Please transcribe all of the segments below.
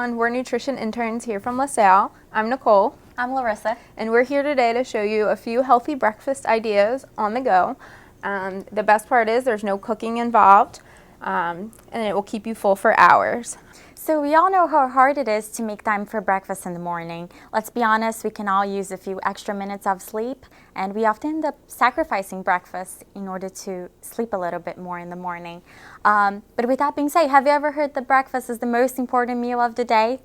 everyone, we're nutrition interns here from LaSalle. I'm Nicole. I'm Larissa. And we're here today to show you a few healthy breakfast ideas on the go. The best part is there's no cooking involved, and it will keep you full for hours. So we all know how hard it is to make time for breakfast in the morning. Let's be honest, we can all use a few extra minutes of sleep, and we often end up sacrificing breakfast in order to sleep a little bit more in the morning. But with that being said, have you ever heard that breakfast is the most important meal of the day?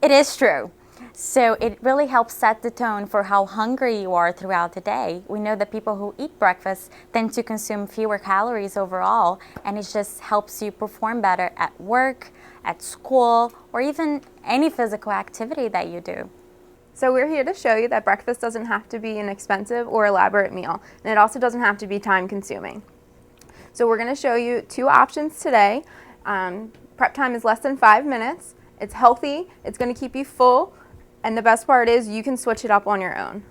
It is true. So it really helps set the tone for how hungry you are throughout the day. We know that people who eat breakfast tend to consume fewer calories overall, and it just helps you perform better at work, at school, or even any physical activity that you do. So we're here to show you that breakfast doesn't have to be an expensive or elaborate meal, and it also doesn't have to be time consuming. So we're going to show you two options today. Prep time is less than 5 minutes. It's healthy, it's going to keep you full, and the best part is you can switch it up on your own.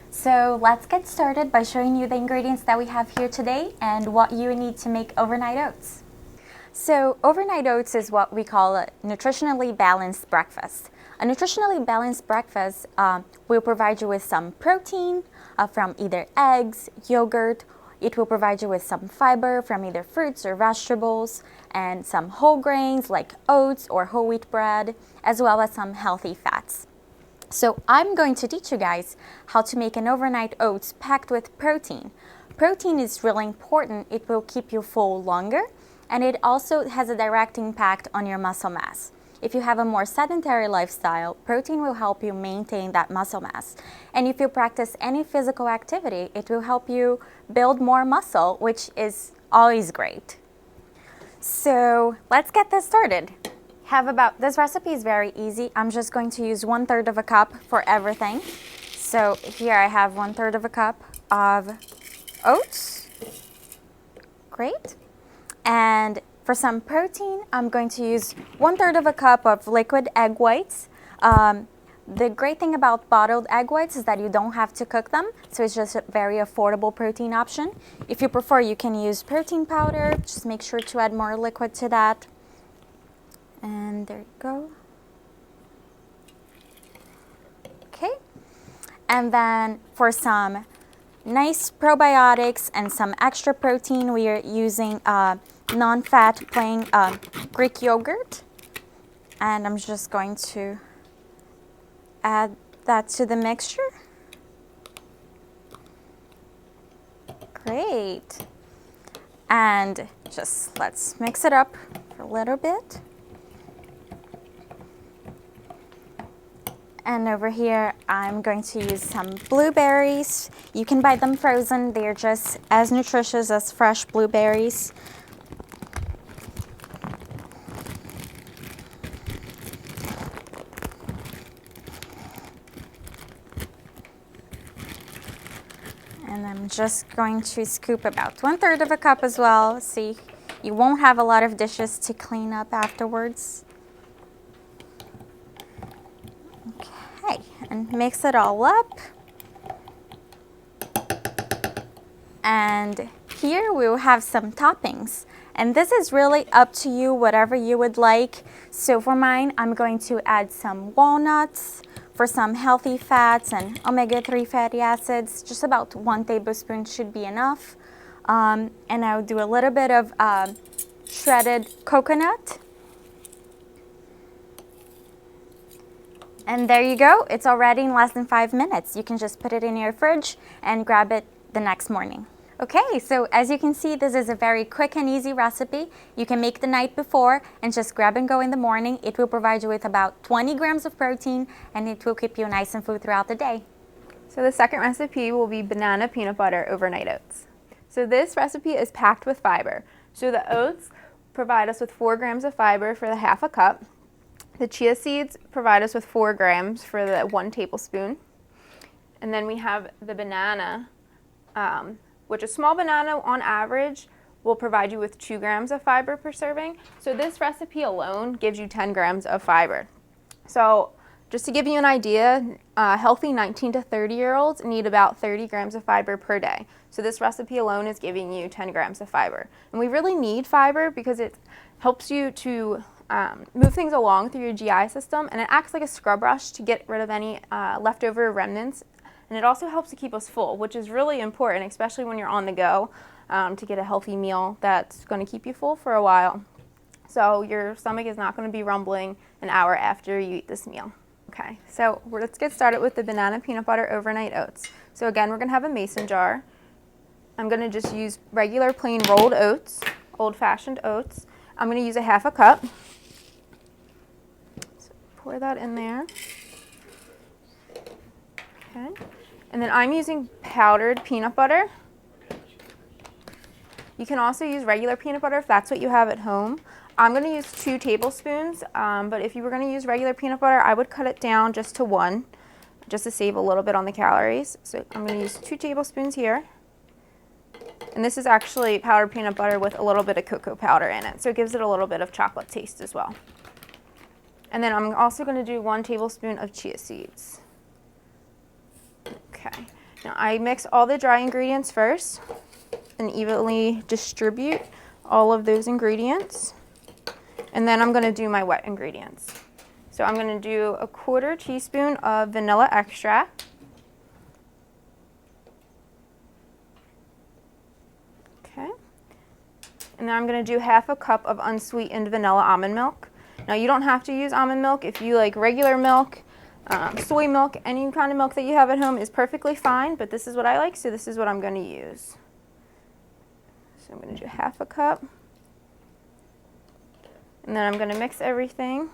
So let's get started by showing you the ingredients that we have here today and what you need to make overnight oats. So overnight oats is what we call a nutritionally balanced breakfast. A nutritionally balanced breakfast will provide you with some protein from either eggs, yogurt. It will provide you with some fiber from either fruits or vegetables, and some whole grains like oats or whole wheat bread, as well as some healthy fats. So I'm going to teach you guys how to make an overnight oats packed with protein. Protein is really important. It will keep you full longer, and it also has a direct impact on your muscle mass. If you have a more sedentary lifestyle, protein will help you maintain that muscle mass. And if you practice any physical activity, it will help you build more muscle, which is always great. So let's get this started. This recipe is very easy. I'm just going to use 1/3 of a cup for everything. So here I have 1/3 of a cup of oats. Great. And for some protein, I'm going to use 1/3 of a cup of liquid egg whites. The great thing about bottled egg whites is that you don't have to cook them, so it's just a very affordable protein option. If you prefer, you can use protein powder. Just make sure to add more liquid to that. And there you go. Okay. And then for some nice probiotics and some extra protein, we are using non-fat plain Greek yogurt, and I'm just going to add that to the mixture. Great. And just let's mix it up for a little bit. And over here, I'm going to use some blueberries. You can buy them frozen. They're just as nutritious as fresh blueberries. And I'm just going to scoop about 1/3 of a cup as well. See, you won't have a lot of dishes to clean up afterwards. Okay, and mix it all up. And here we will have some toppings. And this is really up to you, whatever you would like. So for mine, I'm going to add some walnuts. For some healthy fats and omega-3 fatty acids, just about 1 tablespoon should be enough. And I'll do a little bit of shredded coconut. And there you go. It's already in less than 5 minutes. You can just put it in your fridge and grab it the next morning. Okay, so as you can see, this is a very quick and easy recipe. You can make the night before and just grab and go in the morning. It will provide you with about 20 grams of protein, and it will keep you nice and full throughout the day. So the second recipe will be banana peanut butter overnight oats. So this recipe is packed with fiber. So the oats provide us with 4 grams of fiber for the 1/2 cup. The chia seeds provide us with 4 grams for the 1 tablespoon. And then we have the banana, which a small banana on average will provide you with 2 grams of fiber per serving. So this recipe alone gives you 10 grams of fiber. So just to give you an idea, healthy 19 to 30-year-olds need about 30 grams of fiber per day. So this recipe alone is giving you 10 grams of fiber. And we really need fiber because it helps you to move things along through your GI system, and it acts like a scrub brush to get rid of any leftover remnants. And it also helps to keep us full, which is really important, especially when you're on the go, to get a healthy meal that's going to keep you full for a while. So your stomach is not going to be rumbling an hour after you eat this meal. Okay, so let's get started with the banana peanut butter overnight oats. So again, we're going to have a mason jar. I'm going to just use regular plain rolled oats, old-fashioned oats. I'm going to use a half a cup. So pour that in there. Okay. And then I'm using powdered peanut butter. You can also use regular peanut butter if that's what you have at home. I'm going to use 2 tablespoons, but if you were going to use regular peanut butter, I would cut it down just to 1, just to save a little bit on the calories. So I'm going to use 2 tablespoons here. And this is actually powdered peanut butter with a little bit of cocoa powder in it, so it gives it a little bit of chocolate taste as well. And then I'm also going to do 1 tablespoon of chia seeds. Okay, now I mix all the dry ingredients first and evenly distribute all of those ingredients. And then I'm going to do my wet ingredients. So I'm going to do a 1/4 teaspoon of vanilla extract. Okay. And then I'm going to do half a cup of unsweetened vanilla almond milk. Now you don't have to use almond milk. If you like regular milk, soy milk, any kind of milk that you have at home is perfectly fine, but this is what I like, so this is what I'm going to use. So I'm going to do half a cup. And then I'm going to mix everything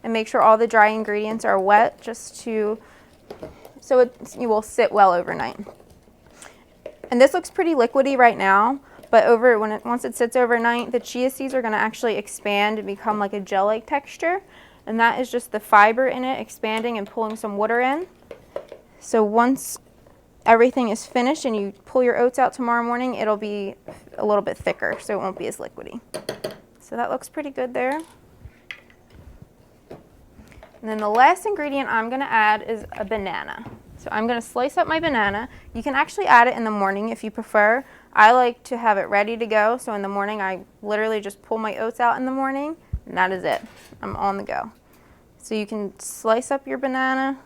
and make sure all the dry ingredients are wet so it will sit well overnight. And this looks pretty liquidy right now, but once it sits overnight, the chia seeds are going to actually expand and become like a gel-like texture. And that is just the fiber in it expanding and pulling some water in. So once everything is finished and you pull your oats out tomorrow morning, it'll be a little bit thicker, so it won't be as liquidy. So that looks pretty good there. And then the last ingredient I'm going to add is a banana. So I'm going to slice up my banana. You can actually add it in the morning if you prefer. I like to have it ready to go, so in the morning I literally just pull my oats out in the morning, and that is it. I'm on the go. So you can slice up your banana,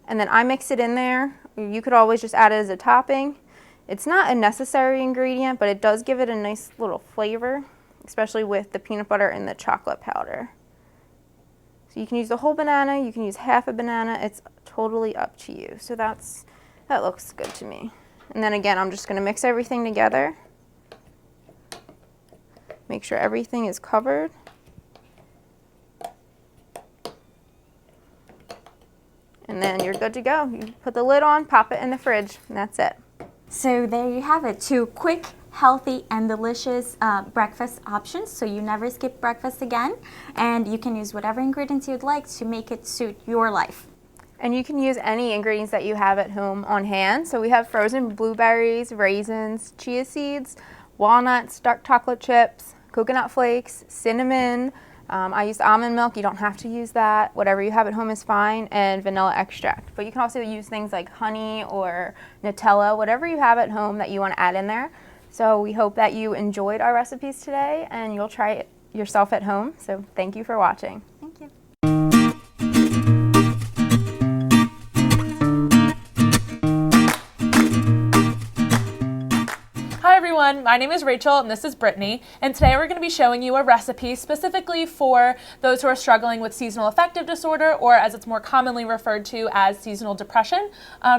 and then I mix it in there. You could always just add it as a topping. It's not a necessary ingredient, but it does give it a nice little flavor, especially with the peanut butter and the chocolate powder. So you can use the whole banana, you can use half a banana, it's totally up to you. So that looks good to me. And then again, I'm just going to mix everything together. Make sure everything is covered. And then you're good to go. You put the lid on, pop it in the fridge, and that's it. So there you have it, 2 quick, healthy, and delicious breakfast options, so you never skip breakfast again, and you can use whatever ingredients you'd like to make it suit your life. And you can use any ingredients that you have at home on hand. So we have frozen blueberries, raisins, chia seeds, walnuts, dark chocolate chips, coconut flakes, cinnamon. I used almond milk. You don't have to use that. Whatever you have at home is fine, and vanilla extract. But you can also use things like honey or Nutella, whatever you have at home that you want to add in there. So we hope that you enjoyed our recipes today and you'll try it yourself at home. So thank you for watching. Thank you. Hi everyone, my name is Rachel and this is Brittany, and today we're going to be showing you a recipe specifically for those who are struggling with seasonal affective disorder, or as it's more commonly referred to as seasonal depression.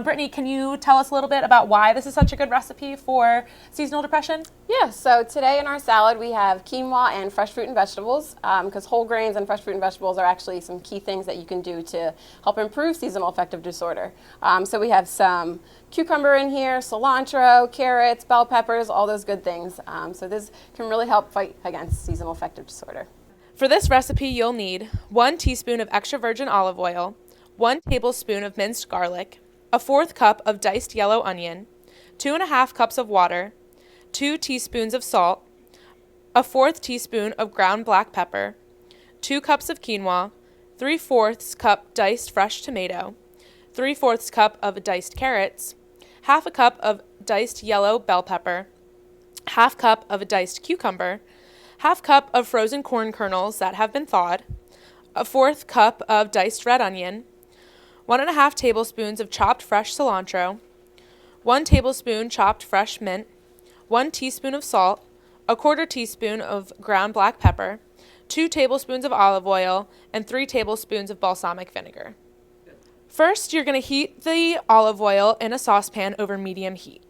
Brittany, can you tell us a little bit about why this is such a good recipe for seasonal depression? Yeah, so today in our salad we have quinoa and fresh fruit and vegetables, because whole grains and fresh fruit and vegetables are actually some key things that you can do to help improve seasonal affective disorder. So we have some cucumber in here, cilantro, carrots, bell peppers, all those good things. So this can really help fight against seasonal affective disorder. For this recipe, you'll need 1 teaspoon of extra virgin olive oil, 1 tablespoon of minced garlic, a 1/4 cup of diced yellow onion, 2½ cups of water, 2 teaspoons of salt, a 1/4 teaspoon of ground black pepper, 2 cups of quinoa, 3/4 cup diced fresh tomato, 3/4 cup of diced carrots, 1/2 cup of diced yellow bell pepper, 1/2 cup of a diced cucumber, 1/2 cup of frozen corn kernels that have been thawed, 1/4 cup of diced red onion, 1½ tablespoons of chopped fresh cilantro, 1 tablespoon chopped fresh mint, 1 teaspoon of salt, 1/4 teaspoon of ground black pepper, 2 tablespoons of olive oil, and 3 tablespoons of balsamic vinegar. First, you're going to heat the olive oil in a saucepan over medium heat.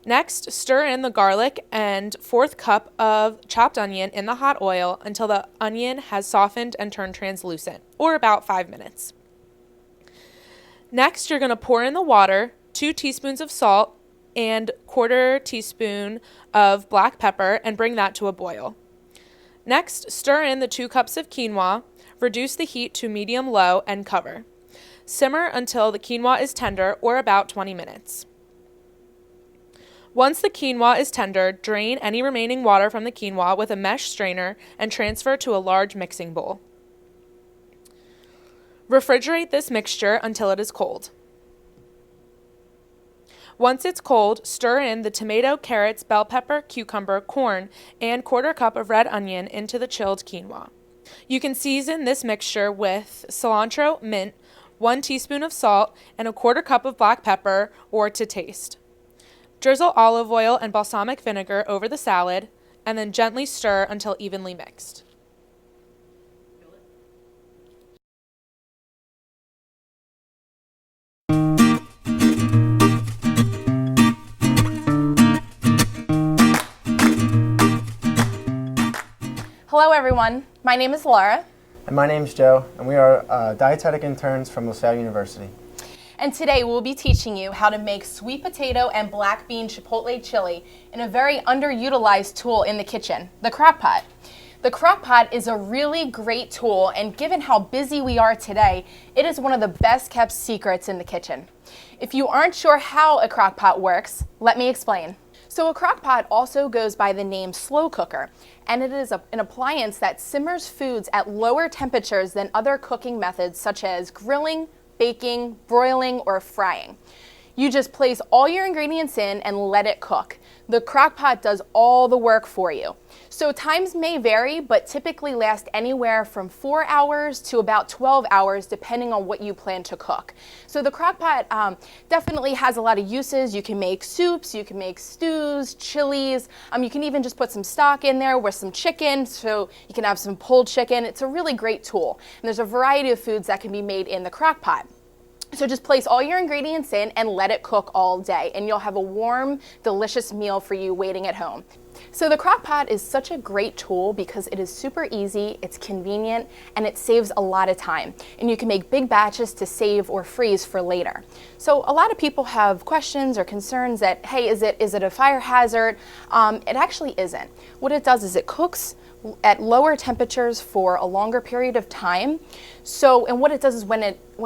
Next, stir in the garlic and 1/4 cup of chopped onion in the hot oil until the onion has softened and turned translucent, or about 5 minutes. Next, you're going to pour in the water, 2 teaspoons of salt, and 1/4 teaspoon of black pepper, and bring that to a boil. Next, stir in the 2 cups of quinoa, reduce the heat to medium-low, and cover. Simmer until the quinoa is tender, or about 20 minutes. Once the quinoa is tender, drain any remaining water from the quinoa with a mesh strainer and transfer to a large mixing bowl. Refrigerate this mixture until it is cold. Once it's cold, stir in the tomato, carrots, bell pepper, cucumber, corn, and 1/4 cup of red onion into the chilled quinoa. You can season this mixture with cilantro, mint, 1 teaspoon of salt, and 1/4 cup of black pepper, or to taste. Drizzle olive oil and balsamic vinegar over the salad, and then gently stir until evenly mixed. Hello everyone, my name is Laura. And my name is Joe, and we are dietetic interns from Salle University. And today we'll be teaching you how to make sweet potato and black bean chipotle chili in a very underutilized tool in the kitchen, the crock pot. The crock pot is a really great tool, and given how busy we are today, it is one of the best kept secrets in the kitchen. If you aren't sure how a crock pot works, let me explain. So a crock pot also goes by the name slow cooker, and it is an appliance that simmers foods at lower temperatures than other cooking methods such as grilling, baking, broiling, or frying. You just place all your ingredients in and let it cook. The crock pot does all the work for you. So times may vary, but typically last anywhere from 4 hours to about 12 hours, depending on what you plan to cook. So the crock pot definitely has a lot of uses. You can make soups, you can make stews, chilies. You can even just put some stock in there with some chicken, so you can have some pulled chicken. It's a really great tool. And there's a variety of foods that can be made in the crock pot. So just place all your ingredients in and let it cook all day, and you'll have a warm, delicious meal for you waiting at home. So the crock pot is such a great tool because it is super easy, it's convenient, and it saves a lot of time. And you can make big batches to save or freeze for later. So a lot of people have questions or concerns that, hey, is it a fire hazard? It actually isn't. What it does is it cooks at lower temperatures for a longer period of time. So, and what it does is when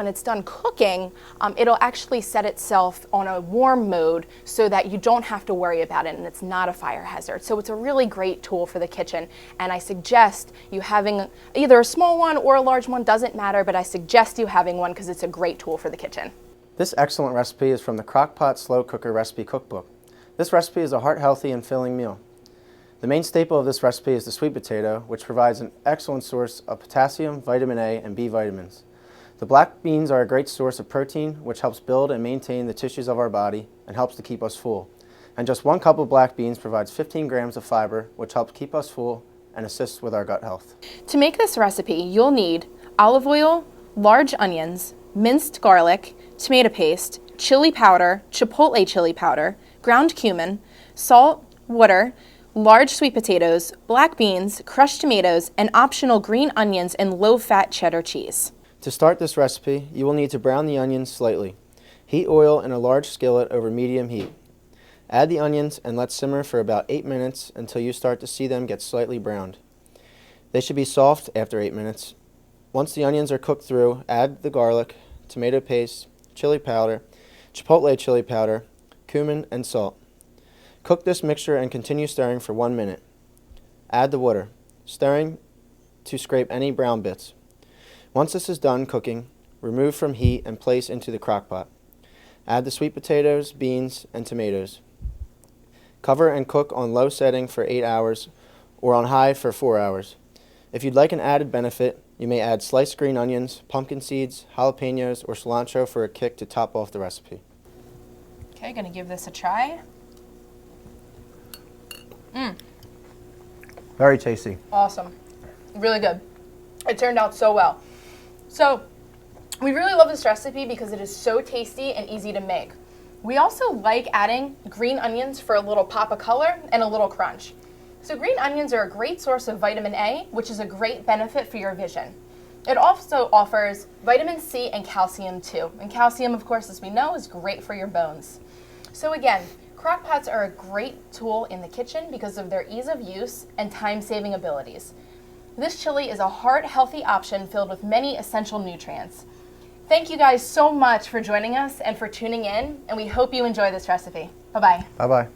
it's done cooking, it'll actually set itself on a warm mode so that you don't have to worry about it, and it's not a fire hazard. So it's a really great tool for the kitchen, and I suggest you having either a small one or a large one, doesn't matter, but I suggest you having one because it's a great tool for the kitchen. This excellent recipe is from the Crock-Pot Slow Cooker Recipe Cookbook. This recipe is a heart-healthy and filling meal. The main staple of this recipe is the sweet potato, which provides an excellent source of potassium, vitamin A, and B vitamins. The black beans are a great source of protein, which helps build and maintain the tissues of our body and helps to keep us full. And just 1 cup of black beans provides 15 grams of fiber, which helps keep us full and assists with our gut health. To make this recipe, you'll need olive oil, large onions, minced garlic, tomato paste, chili powder, chipotle chili powder, ground cumin, salt, water, large sweet potatoes, black beans, crushed tomatoes, and optional green onions and low-fat cheddar cheese. To start this recipe, you will need to brown the onions slightly. Heat oil in a large skillet over medium heat. Add the onions and let simmer for about 8 minutes until you start to see them get slightly browned. They should be soft after 8 minutes. Once the onions are cooked through, add the garlic, tomato paste, chili powder, chipotle chili powder, cumin, and salt. Cook this mixture and continue stirring for 1 minute. Add the water, stirring to scrape any brown bits. Once this is done cooking, remove from heat and place into the crock pot. Add the sweet potatoes, beans, and tomatoes. Cover and cook on low setting for 8 hours or on high for 4 hours. If you'd like an added benefit, you may add sliced green onions, pumpkin seeds, jalapenos, or cilantro for a kick to top off the recipe. Okay, gonna give this a try. Very tasty. Awesome. Really good. It turned out so well. So, we really love this recipe because it is so tasty and easy to make. We also like adding green onions for a little pop of color and a little crunch. So green onions are a great source of vitamin A, which is a great benefit for your vision. It also offers vitamin C and calcium too. And calcium, of course, as we know, is great for your bones. So again, crock pots are a great tool in the kitchen because of their ease of use and time-saving abilities. This chili is a heart-healthy option filled with many essential nutrients. Thank you guys so much for joining us and for tuning in, and we hope you enjoy this recipe. Bye-bye. Bye-bye.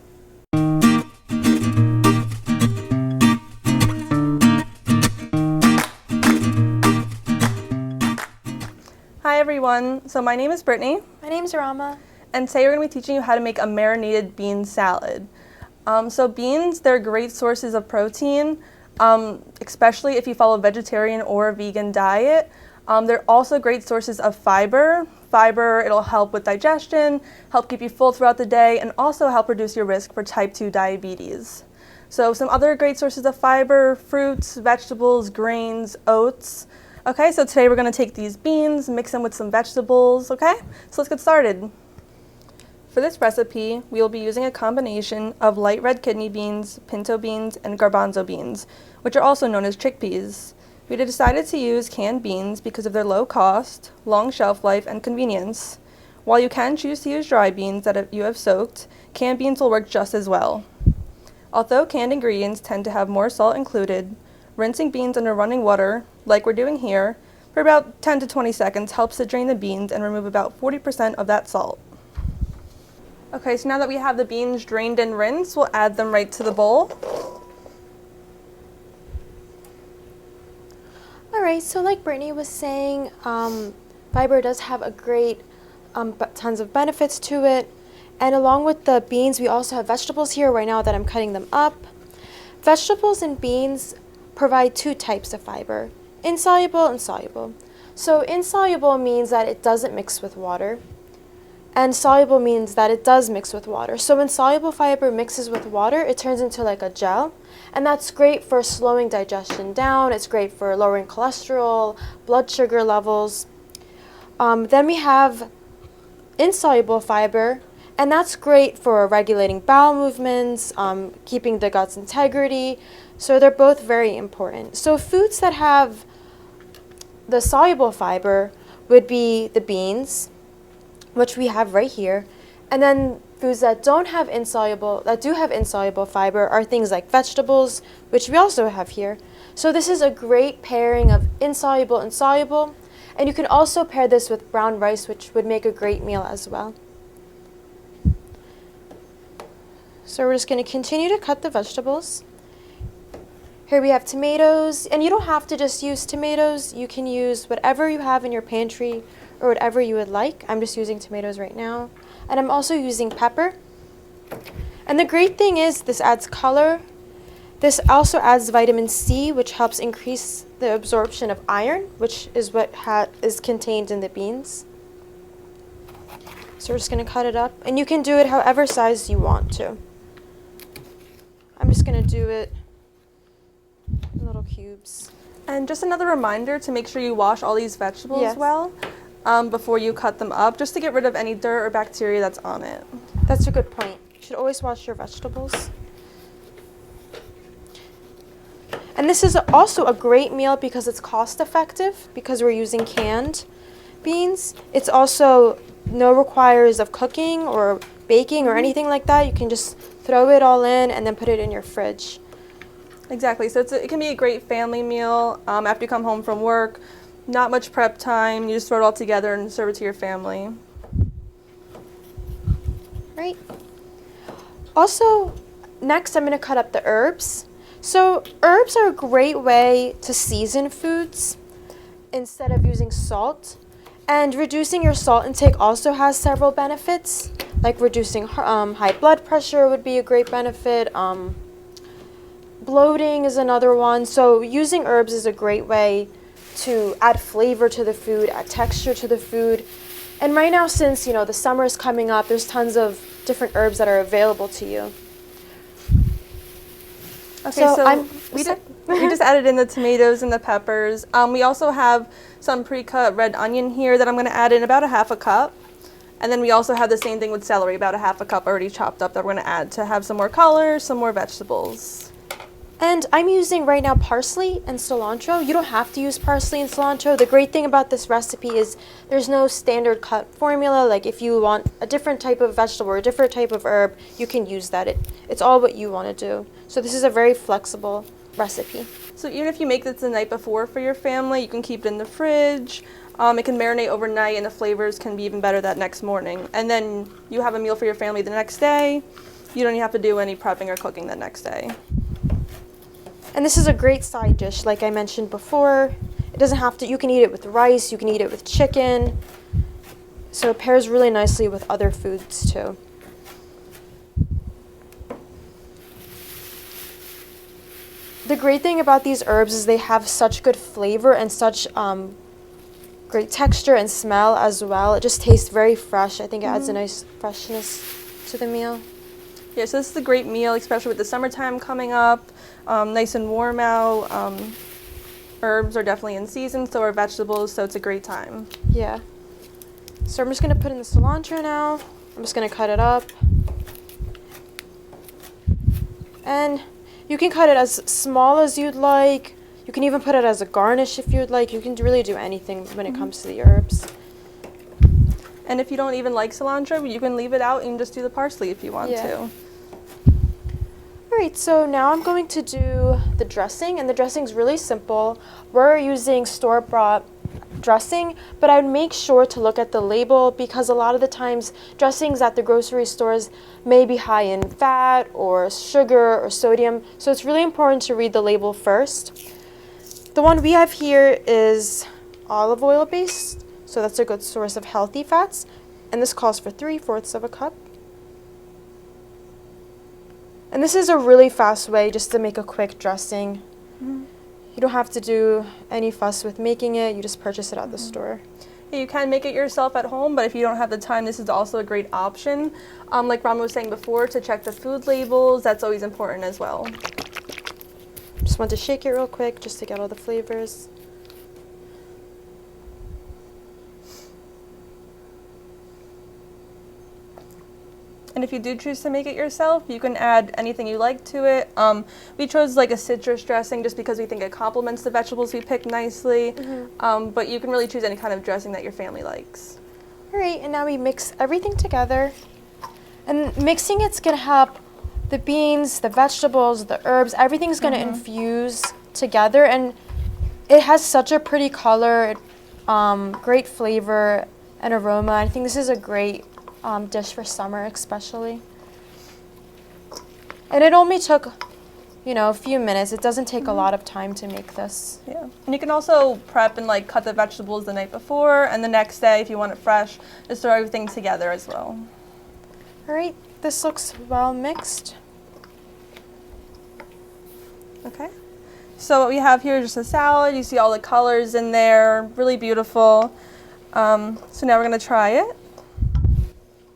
Hi everyone, so my name is Brittany, My name's Rama. and today we're going to be teaching you how to make a marinated bean salad. So beans, they're great sources of protein, especially if you follow a vegetarian or a vegan diet. They're also great sources of fiber. It'll help with digestion, help keep you full throughout the day, and also help reduce your risk for type 2 diabetes. So some other great sources of fiber: fruits, vegetables, grains, oats. Okay, so today we're going to take these beans, mix them with some vegetables, okay? So let's get started. For this recipe, we will be using a combination of light red kidney beans, pinto beans, and garbanzo beans, which are also known as chickpeas. We decided to use canned beans because of their low cost, long shelf life, and convenience. While you can choose to use dry beans that you have soaked, canned beans will work just as well. Although canned ingredients tend to have more salt included, rinsing beans under running water, like we're doing here, for about 10 to 20 seconds helps to drain the beans and remove about 40% of that salt. Okay, so now that we have the beans drained and rinsed, we'll add them right to the bowl. Alright, so like Brittany was saying, fiber does have a great, tons of benefits to it. And along with the beans, we also have vegetables here right now that I'm cutting them up. Vegetables and beans provide two types of fiber, insoluble and soluble. So insoluble means that it doesn't mix with water, and soluble means that it does mix with water. So when soluble fiber mixes with water, it turns into like a gel, and that's great for slowing digestion down. It's great for lowering cholesterol, blood sugar levels. Then we have insoluble fiber, and that's great for regulating bowel movements, keeping the gut's integrity. So they're both very important. So foods that have the soluble fiber would be the beans, which we have right here, and then foods that do have insoluble fiber are things like vegetables, which we also have here. So this is a great pairing of insoluble and soluble, and you can also pair this with brown rice, which would make a great meal as well. So we're just going to continue to cut the vegetables. Here we have tomatoes, and you don't have to just use tomatoes. You can use whatever you have in your pantry or whatever you would like. I'm just using tomatoes right now. And I'm also using pepper. And the great thing is this adds color. This also adds vitamin C, which helps increase the absorption of iron, which is what is contained in the beans. So we're just going to cut it up. And you can do it however size you want to. I'm just going to do it in little cubes. And just another reminder to make sure you wash all these vegetables well before you cut them up, just to get rid of any dirt or bacteria that's on it. That's a good point. You should always wash your vegetables. And this is also a great meal because it's cost effective, because we're using canned beans. It's also no requires of cooking or baking or anything like that. You can just throw it all in and then put it in your fridge. Exactly, so it can be a great family meal after you come home from work. Not much prep time, you just throw it all together and serve it to your family. Right. Also, next I'm going to cut up the herbs. So herbs are a great way to season foods instead of using salt. And reducing your salt intake also has several benefits, like reducing high blood pressure would be a great benefit. bloating is another one. So using herbs is a great way to add flavor to the food, add texture to the food. And right now, since the summer is coming up, there's tons of different herbs that are available to you. Okay, so we just added in the tomatoes and the peppers. We also have some pre-cut red onion here that I'm going to add in about a half a cup. And then we also have the same thing with celery, about a half a cup already chopped up that we're going to add to have some more color, some more vegetables. And I'm using right now parsley and cilantro. You don't have to use parsley and cilantro. The great thing about this recipe is there's no standard cut formula. Like if you want a different type of vegetable or a different type of herb, you can use that. It's all what you want to do. So this is a very flexible recipe. So even if you make this the night before for your family, you can keep it in the fridge. It can marinate overnight and the flavors can be even better that next morning. And then you have a meal for your family the next day. You don't even have to do any prepping or cooking the next day. And this is a great side dish, like I mentioned before. It doesn't have to, you can eat it with rice, you can eat it with chicken. So it pairs really nicely with other foods too. The great thing about these herbs is they have such good flavor and such great texture and smell as well. It just tastes very fresh. I think it adds a nice freshness to the meal. Yeah, so this is a great meal, especially with the summertime coming up. Nice and warm out. Herbs are definitely in season, so are vegetables, so it's a great time. Yeah. So I'm just going to put in the cilantro now. I'm just going to cut it up. And you can cut it as small as you'd like. You can even put it as a garnish if you'd like. You can really do anything when it comes to the herbs. And if you don't even like cilantro, you can leave it out and just do the parsley if you want to. Alright, so now I'm going to do the dressing, and the dressing's really simple. We're using store-bought dressing, but I would make sure to look at the label because a lot of the times dressings at the grocery stores may be high in fat or sugar or sodium, so it's really important to read the label first. The one we have here is olive oil based, so that's a good source of healthy fats, and this calls for 3/4 of a cup. And this is a really fast way just to make a quick dressing. You don't have to do any fuss with making it, you just purchase it at the store. Yeah, you can make it yourself at home, but if you don't have the time, this is also a great option. Like Rama was saying before, to check the food labels, that's always important as well. Just want to shake it real quick just to get all the flavors. And if you do choose to make it yourself, you can add anything you like to it. We chose like a citrus dressing just because we think it complements the vegetables we picked nicely. But you can really choose any kind of dressing that your family likes. All right, and now we mix everything together. And mixing it's going to help the beans, the vegetables, the herbs, everything's going to infuse together. And it has such a pretty color, great flavor and aroma. I think this is a great dish for summer especially. And it only took, a few minutes. It doesn't take a lot of time to make this. Yeah, and you can also prep and like cut the vegetables the night before, and the next day if you want it fresh, just throw everything together as well. All right, this looks well mixed. Okay, so what we have here is just a salad. You see all the colors in there, really beautiful. So now we're gonna try it.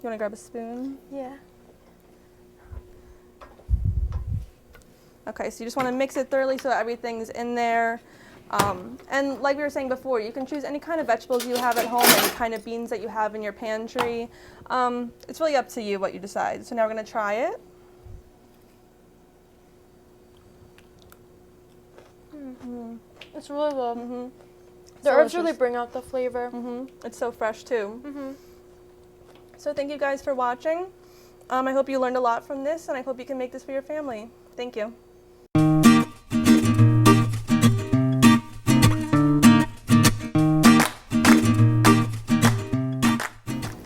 You want to grab a spoon? Yeah. Okay, so you just want to mix it thoroughly so everything's in there. And like we were saying before, you can choose any kind of vegetables you have at home, any kind of beans that you have in your pantry. It's really up to you what you decide. So now we're going to try it. It's really good. The herbs really bring out the flavor. It's so fresh too. So thank you guys for watching. I hope you learned a lot from this, and I hope you can make this for your family. Thank you.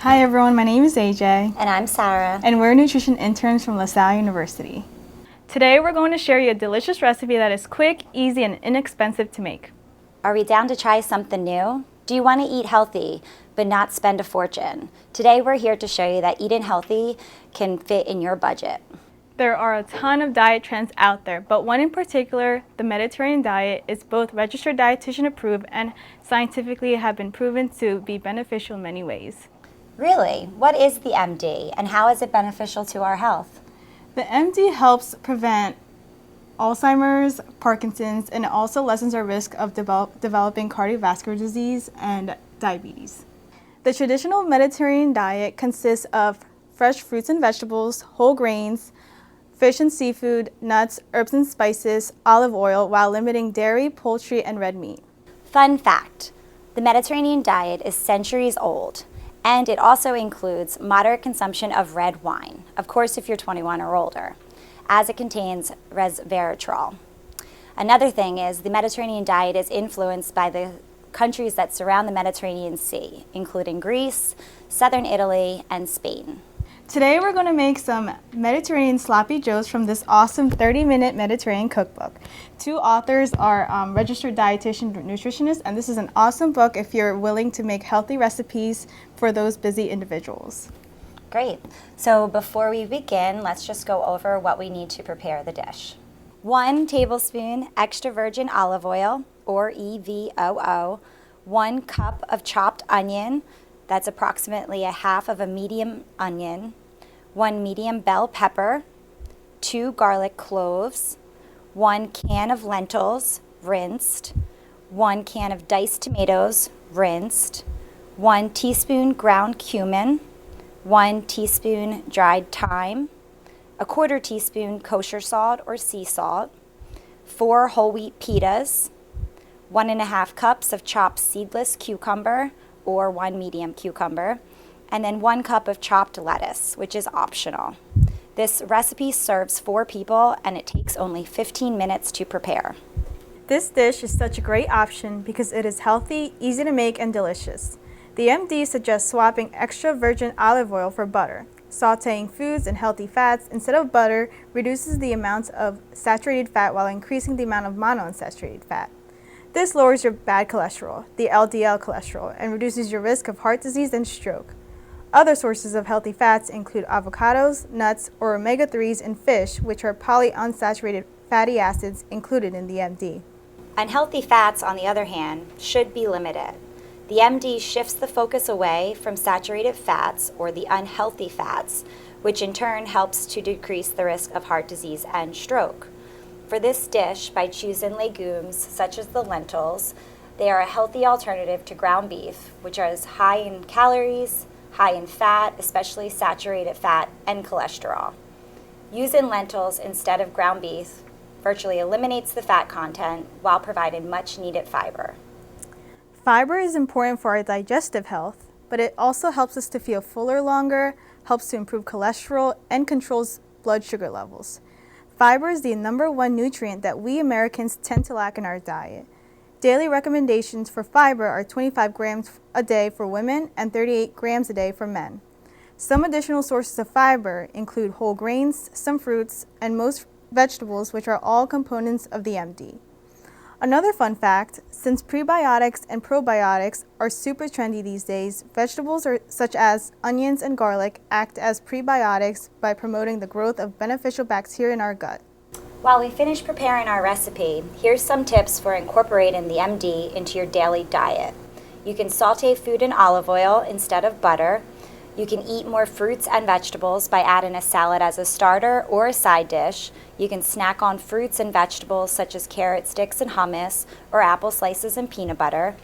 Hi everyone, my name is AJ. And I'm Sarah. And we're nutrition interns from Salle University. Today we're going to share you a delicious recipe that is quick, easy, and inexpensive to make. Are we down to try something new? Do you want to eat healthy, but not spend a fortune? Today we're here to show you that eating healthy can fit in your budget. There are a ton of diet trends out there, but one in particular, the Mediterranean diet, is both registered dietitian approved and scientifically have been proven to be beneficial in many ways. Really? What is the MD and how is it beneficial to our health? The MD helps prevent Alzheimer's, Parkinson's, and it also lessens our risk of developing cardiovascular disease and diabetes. The traditional Mediterranean diet consists of fresh fruits and vegetables, whole grains, fish and seafood, nuts, herbs and spices, olive oil, while limiting dairy, poultry, and red meat. Fun fact, the Mediterranean diet is centuries old, and it also includes moderate consumption of red wine, of course if you're 21 or older, as it contains resveratrol. Another thing is the Mediterranean diet is influenced by the countries that surround the Mediterranean Sea, including Greece, southern Italy, and Spain. Today we're going to make some Mediterranean sloppy joes from this awesome 30-minute Mediterranean cookbook. Two authors are registered dietitian nutritionists, and this is an awesome book if you're willing to make healthy recipes for those busy individuals. Great. So before we begin, let's just go over what we need to prepare the dish. 1 tablespoon extra virgin olive oil, or EVOO, 1 cup of chopped onion, that's approximately a half of a medium onion, 1 medium bell pepper, 2 garlic cloves, 1 can of lentils, rinsed, 1 can of diced tomatoes, rinsed, 1 teaspoon ground cumin, 1 teaspoon dried thyme, a 1/4 teaspoon kosher salt or sea salt, 4 whole wheat pitas, 1½ cups of chopped seedless cucumber or 1 medium cucumber, and then 1 cup of chopped lettuce, which is optional. This recipe serves 4 people and it takes only 15 minutes to prepare. This dish is such a great option because it is healthy, easy to make, and delicious. The MD suggests swapping extra virgin olive oil for butter. Sautéing foods and healthy fats instead of butter reduces the amount of saturated fat while increasing the amount of monounsaturated fat. This lowers your bad cholesterol, the LDL cholesterol, and reduces your risk of heart disease and stroke. Other sources of healthy fats include avocados, nuts, or omega-3s in fish, which are polyunsaturated fatty acids included in the MD. Unhealthy fats, on the other hand, should be limited. The MD shifts the focus away from saturated fats or the unhealthy fats, which in turn helps to decrease the risk of heart disease and stroke. For this dish, by choosing legumes such as the lentils, they are a healthy alternative to ground beef, which is high in calories, high in fat, especially saturated fat, and cholesterol. Using lentils instead of ground beef virtually eliminates the fat content while providing much needed fiber. Fiber is important for our digestive health, but it also helps us to feel fuller longer, helps to improve cholesterol, and controls blood sugar levels. Fiber is the #1 nutrient that we Americans tend to lack in our diet. Daily recommendations for fiber are 25 grams a day for women and 38 grams a day for men. Some additional sources of fiber include whole grains, some fruits, and most vegetables, which are all components of the MD. Another fun fact, since prebiotics and probiotics are super trendy these days, vegetables such as onions and garlic act as prebiotics by promoting the growth of beneficial bacteria in our gut. While we finish preparing our recipe, here's some tips for incorporating the MD into your daily diet. You can saute food in olive oil instead of butter. You can eat more fruits and vegetables by adding a salad as a starter or a side dish. You can snack on fruits and vegetables such as carrot sticks and hummus or apple slices and peanut butter.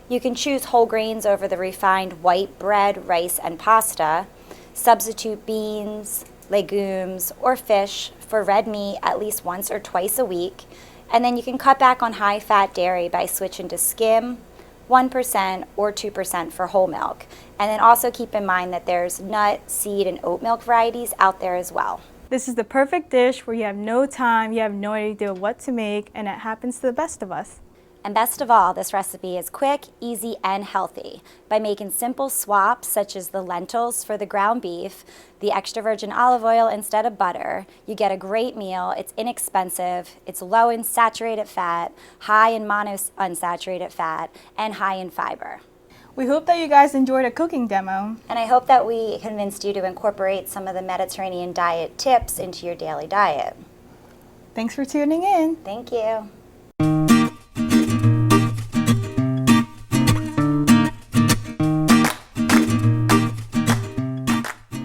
You can choose whole grains over the refined white bread, rice, and pasta. Substitute beans, legumes, or fish for red meat at least once or twice a week. And then you can cut back on high-fat dairy by switching to skim, 1% or 2% for whole milk. And then also keep in mind that there's nut, seed, and oat milk varieties out there as well. This is the perfect dish where you have no time, you have no idea what to make, and it happens to the best of us. And best of all, this recipe is quick, easy, and healthy. By making simple swaps such as the lentils for the ground beef, the extra virgin olive oil instead of butter, you get a great meal. It's inexpensive, it's low in saturated fat, high in monounsaturated fat, and high in fiber. We hope that you guys enjoyed a cooking demo. And I hope that we convinced you to incorporate some of the Mediterranean diet tips into your daily diet. Thanks for tuning in. Thank you.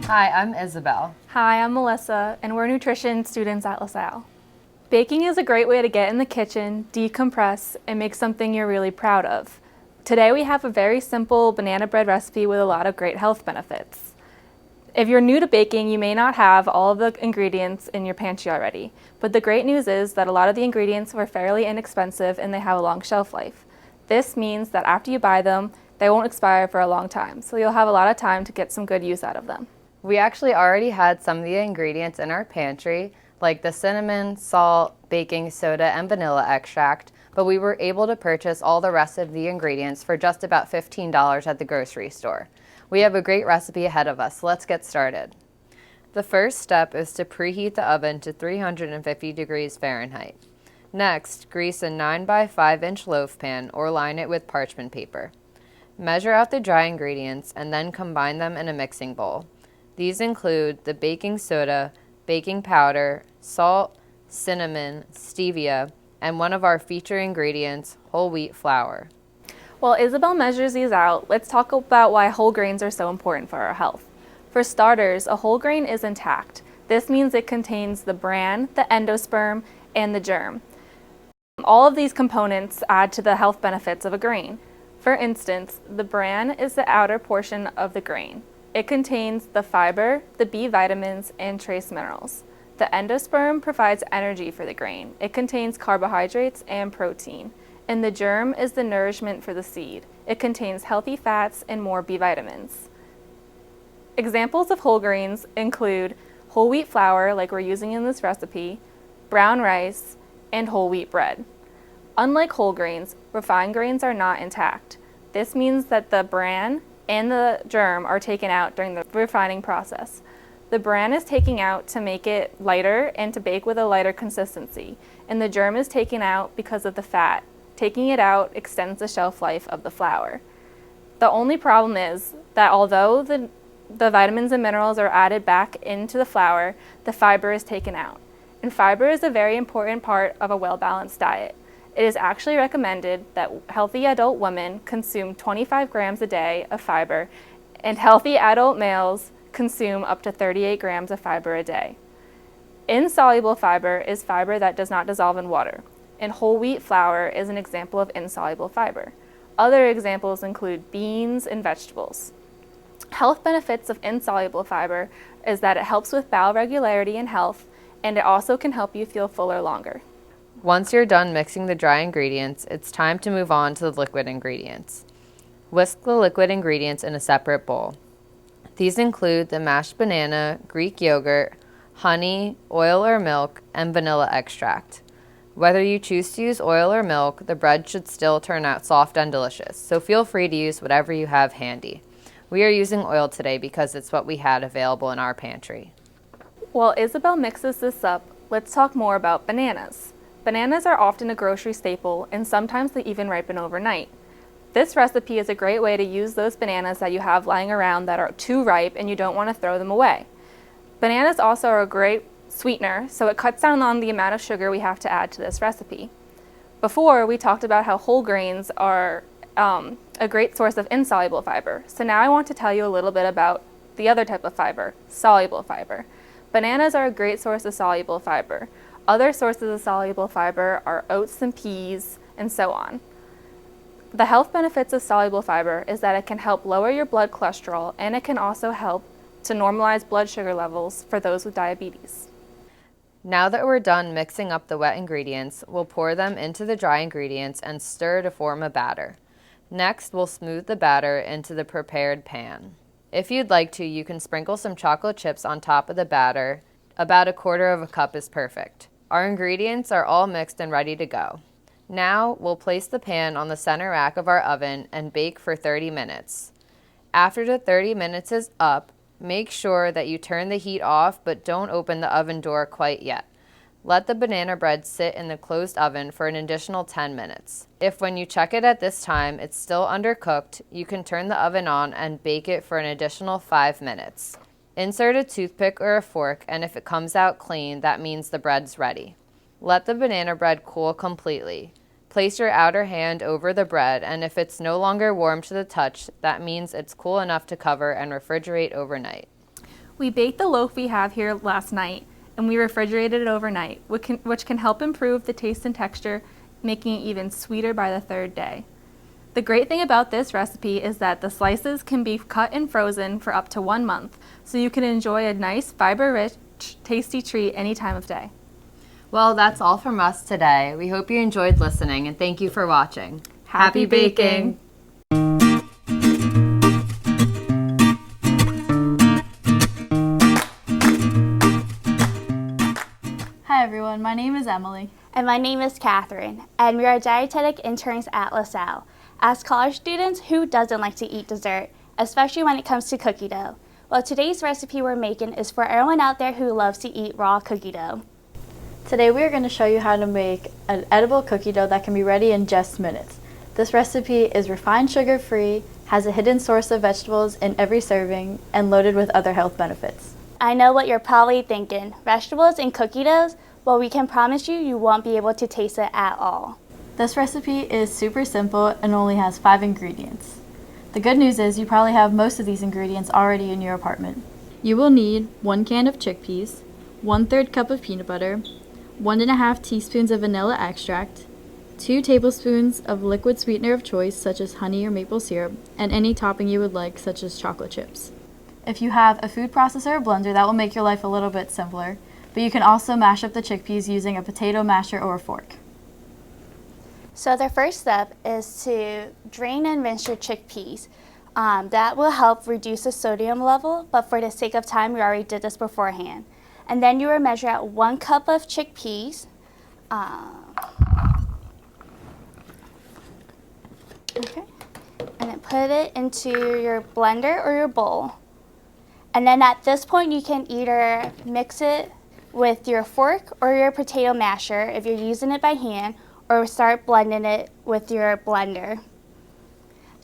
Hi, I'm Isabel. Hi, I'm Melissa, and we're nutrition students at LaSalle. Baking is a great way to get in the kitchen, decompress, and make something you're really proud of. Today we have a very simple banana bread recipe with a lot of great health benefits. If you're new to baking, you may not have all of the ingredients in your pantry already, but the great news is that a lot of the ingredients are fairly inexpensive and they have a long shelf life. This means that after you buy them, they won't expire for a long time, so you'll have a lot of time to get some good use out of them. We actually already had some of the ingredients in our pantry, like the cinnamon, salt, baking soda, and vanilla extract, but we were able to purchase all the rest of the ingredients for just about $15 at the grocery store. We have a great recipe ahead of us, so let's get started. The first step is to preheat the oven to 350 degrees Fahrenheit. Next, grease a 9 by 5 inch loaf pan or line it with parchment paper. Measure out the dry ingredients and then combine them in a mixing bowl. These include the baking soda, baking powder, salt, cinnamon, stevia, and one of our feature ingredients, whole wheat flour. While Isabel measures these out, let's talk about why whole grains are so important for our health. For starters, a whole grain is intact. This means it contains the bran, the endosperm, and the germ. All of these components add to the health benefits of a grain. For instance, the bran is the outer portion of the grain. It contains the fiber, the B vitamins, and trace minerals. The endosperm provides energy for the grain. It contains carbohydrates and protein. And the germ is the nourishment for the seed. It contains healthy fats and more B vitamins. Examples of whole grains include whole wheat flour, like we're using in this recipe, brown rice, and whole wheat bread. Unlike whole grains, refined grains are not intact. This means that the bran and the germ are taken out during the refining process. The bran is taken out to make it lighter and to bake with a lighter consistency, and the germ is taken out because of the fat. Taking it out extends the shelf life of the flour. The only problem is that although the vitamins and minerals are added back into the flour, the fiber is taken out. And fiber is a very important part of a well-balanced diet. It is actually recommended that healthy adult women consume 25 grams a day of fiber, and healthy adult males consume up to 38 grams of fiber a day. Insoluble fiber is fiber that does not dissolve in water, and whole wheat flour is an example of insoluble fiber. Other examples include beans and vegetables. Health benefits of insoluble fiber is that it helps with bowel regularity and health, and it also can help you feel fuller longer. Once you're done mixing the dry ingredients, it's time to move on to the liquid ingredients. Whisk the liquid ingredients in a separate bowl. These include the mashed banana, Greek yogurt, honey, oil or milk, and vanilla extract. Whether you choose to use oil or milk, the bread should still turn out soft and delicious, so feel free to use whatever you have handy. We are using oil today because it's what we had available in our pantry. While Isabel mixes this up, let's talk more about bananas. Bananas are often a grocery staple, and sometimes they even ripen overnight. This recipe is a great way to use those bananas that you have lying around that are too ripe and you don't want to throw them away. Bananas also are a great sweetener, so it cuts down on the amount of sugar we have to add to this recipe. Before, we talked about how whole grains are a great source of insoluble fiber. So now I want to tell you a little bit about the other type of fiber, soluble fiber. Bananas are a great source of soluble fiber. Other sources of soluble fiber are oats and peas, and so on. The health benefits of soluble fiber is that it can help lower your blood cholesterol, and it can also help to normalize blood sugar levels for those with diabetes. Now that we're done mixing up the wet ingredients, we'll pour them into the dry ingredients and stir to form a batter. Next, we'll smooth the batter into the prepared pan. If you'd like to, you can sprinkle some chocolate chips on top of the batter. About 1/4 cup is perfect. Our ingredients are all mixed and ready to go. Now, we'll place the pan on the center rack of our oven and bake for 30 minutes. After the 30 minutes is up, make sure that you turn the heat off but don't open the oven door quite yet. Let the banana bread sit in the closed oven for an additional 10 minutes. If when you check it at this time it's still undercooked, you can turn the oven on and bake it for an additional 5 minutes. Insert a toothpick or a fork, and if it comes out clean, that means the bread's ready. Let the banana bread cool completely. Place your outer hand over the bread, and if it's no longer warm to the touch, that means it's cool enough to cover and refrigerate overnight. We baked the loaf we have here last night, and we refrigerated it overnight, which can help improve the taste and texture, making it even sweeter by the third day. The great thing about this recipe is that the slices can be cut and frozen for up to 1 month, so you can enjoy a nice, fiber-rich, tasty treat any time of day. Well, that's all from us today. We hope you enjoyed listening, and thank you for watching. Happy baking! Hi everyone, my name is Emily. And my name is Catherine, and we are dietetic interns at LaSalle. As college students, who doesn't like to eat dessert, especially when it comes to cookie dough? Well, today's recipe we're making is for everyone out there who loves to eat raw cookie dough. Today we are going to show you how to make an edible cookie dough that can be ready in just minutes. This recipe is refined sugar-free, has a hidden source of vegetables in every serving, and loaded with other health benefits. I know what you're probably thinking. Vegetables in cookie doughs? Well, we can promise you, you won't be able to taste it at all. This recipe is super simple and only has 5 ingredients. The good news is you probably have most of these ingredients already in your apartment. You will need 1 can of chickpeas, 1/3 cup of peanut butter, 1.5 teaspoons of vanilla extract, 2 tablespoons of liquid sweetener of choice such as honey or maple syrup, and any topping you would like such as chocolate chips. If you have a food processor or blender, that will make your life a little bit simpler, but you can also mash up the chickpeas using a potato masher or a fork. So the first step is to drain and rinse your chickpeas. That will help reduce the sodium level, but for the sake of time, we already did this beforehand. And then you will measure out 1 cup of chickpeas. Okay. And then put it into your blender or your bowl. And then at this point, you can either mix it with your fork or your potato masher if you're using it by hand, or start blending it with your blender.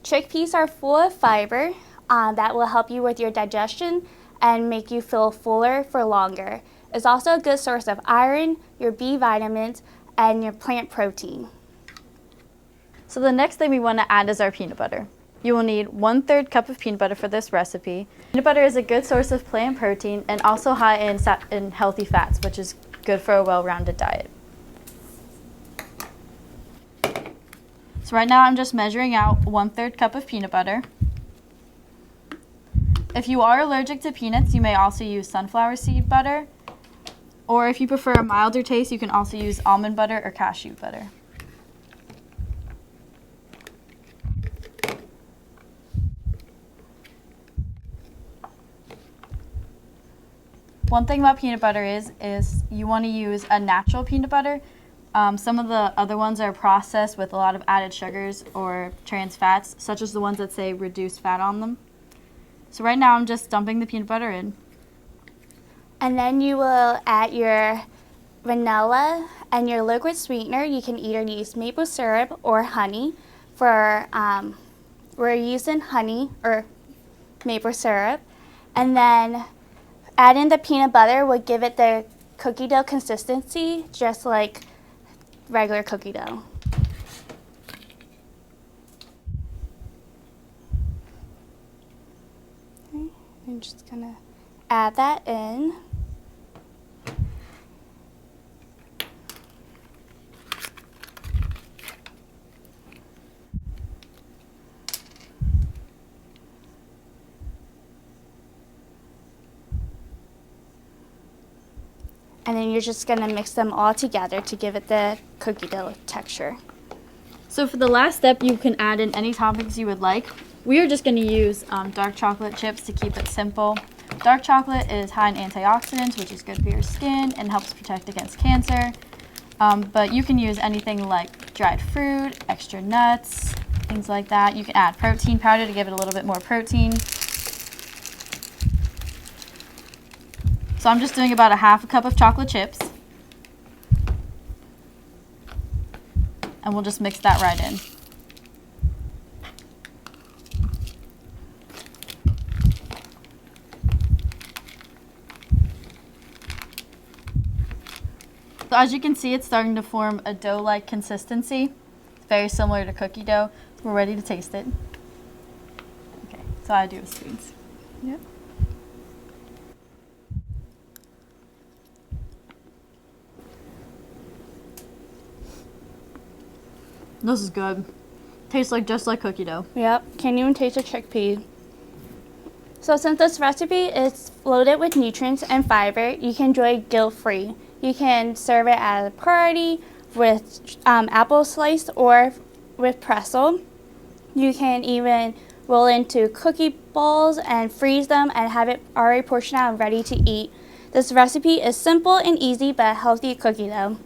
Chickpeas are full of fiber that will help you with your digestion and make you feel fuller for longer. It's also a good source of iron, your B vitamins, and your plant protein. So the next thing we want to add is our peanut butter. You will need 1/3 cup of peanut butter for this recipe. Peanut butter is a good source of plant protein and also high in healthy fats, which is good for a well-rounded diet. So right now I'm just measuring out 1/3 cup of peanut butter. If you are allergic to peanuts, you may also use sunflower seed butter. Or if you prefer a milder taste, you can also use almond butter or cashew butter. One thing about peanut butter is you want to use a natural peanut butter. Some of the other ones are processed with a lot of added sugars or trans fats, such as the ones that say reduced fat on them. So right now I'm just dumping the peanut butter in. And then you will add your vanilla and your liquid sweetener. You can either use maple syrup or honey. We're using honey or maple syrup. And then adding the peanut butter will give it the cookie dough consistency, just like regular cookie dough. Okay, I'm just gonna add that in. And then you're just gonna mix them all together to give it the cookie dough texture. So for the last step, you can add in any toppings you would like. We are just gonna use dark chocolate chips to keep it simple. Dark chocolate is high in antioxidants, which is good for your skin and helps protect against cancer. But you can use anything like dried fruit, extra nuts, things like that. You can add protein powder to give it a little bit more protein. So I'm just doing about a half a cup of chocolate chips. and we'll just mix that right in. So as you can see, it's starting to form a dough-like consistency. It's very similar to cookie dough. We're ready to taste it. Okay, so I do with spoons. Yep. This is good. Tastes like just like cookie dough. Yep, can't even taste the chickpea. So since this recipe is loaded with nutrients and fiber, you can enjoy it guilt-free. You can serve it at a party with apple slice or with pretzel. You can even roll into cookie balls and freeze them and have it already portioned out and ready to eat. This recipe is simple and easy but healthy cookie dough.